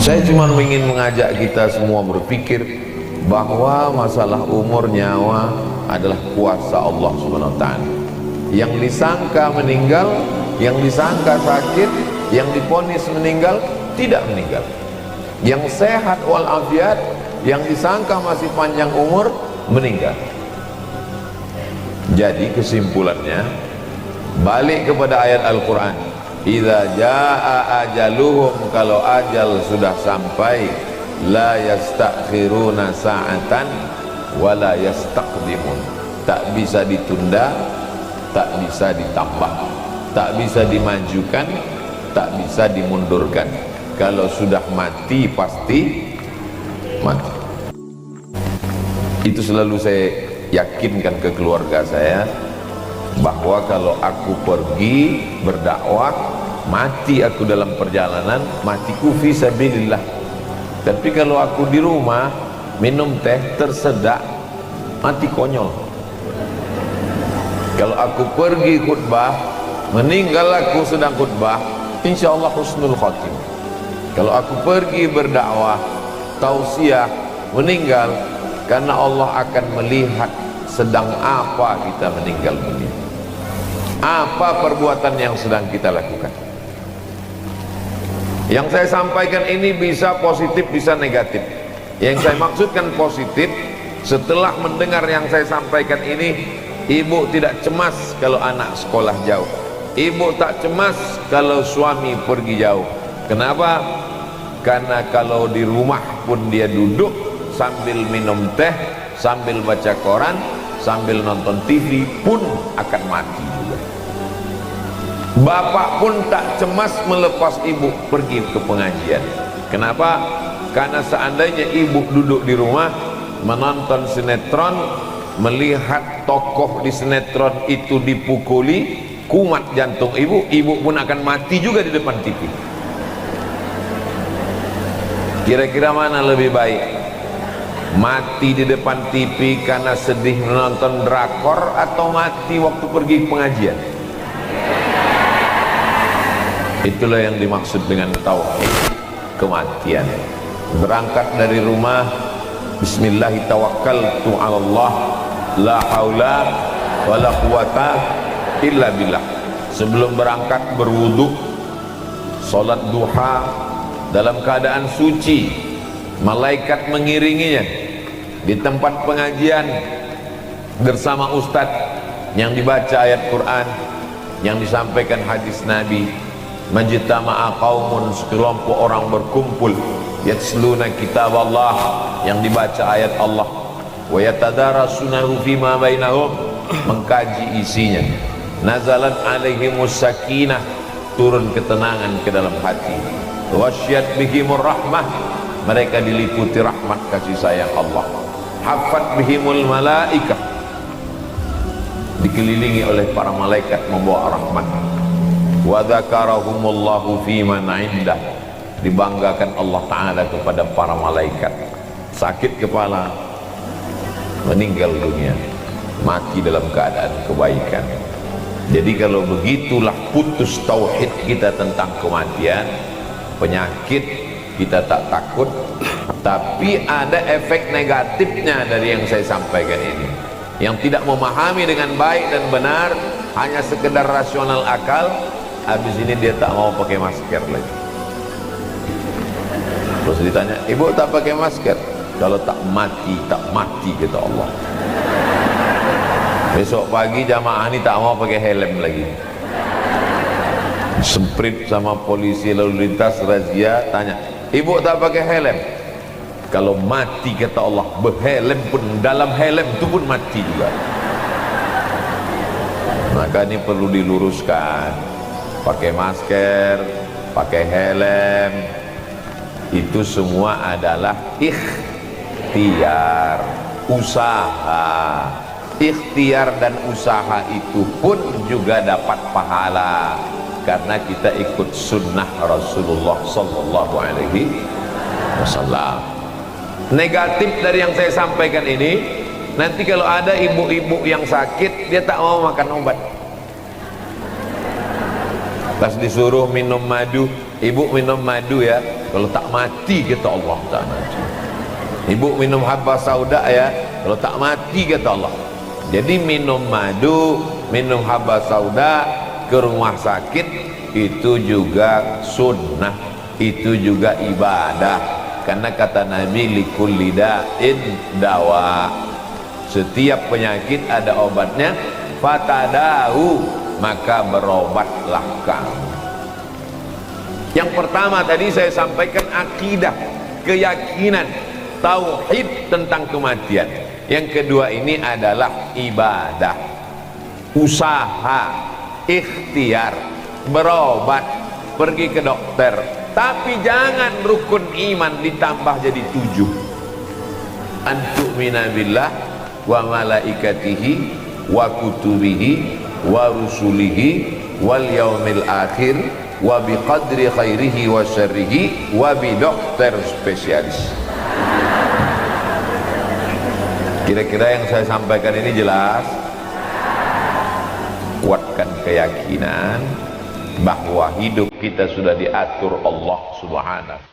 Saya cuma ingin mengajak kita semua berpikir bahwa masalah umur nyawa adalah kuasa Allah Subhanahu wa taala. Yang disangka meninggal, yang disangka sakit, yang divonis meninggal, tidak meninggal. Yang sehat walafiat, yang disangka masih panjang umur, meninggal. Jadi kesimpulannya, balik kepada ayat Al-Quran, idza jaa ajaluhum, kalau ajal sudah sampai, la yastakhiruna sa'atan wa la yastaqdimun, tak bisa ditunda, tak bisa ditambah, tak bisa dimajukan, tak bisa dimundurkan. Kalau sudah mati pasti mati. Itu selalu saya yakinkan ke keluarga saya, bahwa kalau aku pergi berdakwah, mati aku dalam perjalanan, matiku fi sabilillah. Tapi kalau aku di rumah minum teh tersedak, mati konyol. Kalau aku pergi khutbah, meninggal aku sedang khutbah, insya Allah husnul khatim. Kalau aku pergi berdakwah, tausiah, meninggal, karena Allah akan melihat sedang apa kita meninggal dunia, apa perbuatan yang sedang kita lakukan. Yang saya sampaikan ini bisa positif, bisa negatif. Yang saya maksudkan positif, setelah mendengar yang saya sampaikan ini, ibu tidak cemas kalau anak sekolah jauh, ibu tak cemas kalau suami pergi jauh. Kenapa? Karena kalau di rumah pun dia duduk sambil minum teh, sambil baca koran, sambil nonton TV pun akan mati juga. Bapak pun tak cemas melepas ibu pergi ke pengajian. Kenapa? Karena seandainya ibu duduk di rumah menonton sinetron, melihat tokoh di sinetron itu dipukuli, kumat jantung ibu, ibu pun akan mati juga di depan TV. Kira-kira mana lebih baik? Mati di depan TV karena sedih menonton drakor, atau mati waktu pergi pengajian? Itulah yang dimaksud dengan tauhid, kematian. Berangkat dari rumah, bismillahirrahmanirrahim, la haula wala quwata illa billah. Sebelum berangkat berwudu, salat duha dalam keadaan suci, malaikat mengiringinya di tempat pengajian bersama ustadz yang dibaca ayat Quran, yang disampaikan hadis Nabi. Majtama'a qaumun, sekelompok orang berkumpul, yatsluna kitab Allah, yang dibaca ayat Allah, wa yatadarasunahu fima bainahum, mengkaji isinya. Nazalat alaihimus sakinah, turun ketenangan ke dalam hati. Wasyat bihimur rahmah, mereka diliputi rahmat kasih sayang Allah. Hafat bihimul malaikah, dikelilingi oleh para malaikat membawa rahmat. Wa dzakarahumullahu fi man 'indah, dibanggakan Allah Ta'ala kepada para malaikat. Sakit kepala, meninggal dunia, mati dalam keadaan kebaikan. Jadi kalau begitulah putus tauhid kita tentang kematian, penyakit kita tak takut. Tapi ada efek negatifnya dari yang saya sampaikan ini. Yang tidak memahami dengan baik dan benar, hanya sekedar rasional akal, habis ini dia tak mau pakai masker lagi. Terus ditanya, ibu tak pakai masker? Kalau tak mati, tak mati, kata Allah. Besok pagi jamaah ini tak mau pakai helm lagi. Semprit sama polisi lalu lintas razia, tanya, ibu tak pakai helm? Kalau mati, kata Allah, berhelm pun, dalam helm itu pun mati juga. Maka ini perlu diluruskan. Pakai masker, pakai helm, itu semua adalah ikhtiar, usaha. Ikhtiar dan usaha itu pun juga dapat pahala, karena kita ikut sunnah Rasulullah Sallallahu Alaihi Wasallam. Negatif dari yang saya sampaikan ini, nanti kalau ada ibu-ibu yang sakit, dia tak mau makan obat. Pas disuruh minum madu, ibu minum madu ya, kalau tak mati kata Allah tak mati. Ibu minum habba sauda ya, kalau tak mati kata Allah. Jadi minum madu, minum habba sauda ke rumah sakit itu juga sunnah, itu juga ibadah. Karena kata Nabi likulli da'in dawa, setiap penyakit ada obatnya. Fatadahu, maka berobatlah kamu. Yang pertama tadi saya sampaikan akidah, keyakinan, tauhid tentang kematian. Yang kedua ini adalah ibadah, usaha, ikhtiar, berobat, pergi ke dokter. Tapi jangan rukun iman ditambah jadi 7. Antu'mina billah wa malaikatihi wa kutubihi wa rusulihi wal yaumil akhir wa biqadri khairihi wa syarrihi wa bi dokter spesialis. Kira-kira yang saya sampaikan ini jelas? Kuatkan keyakinan bahwa hidup kita sudah diatur Allah Subhanahu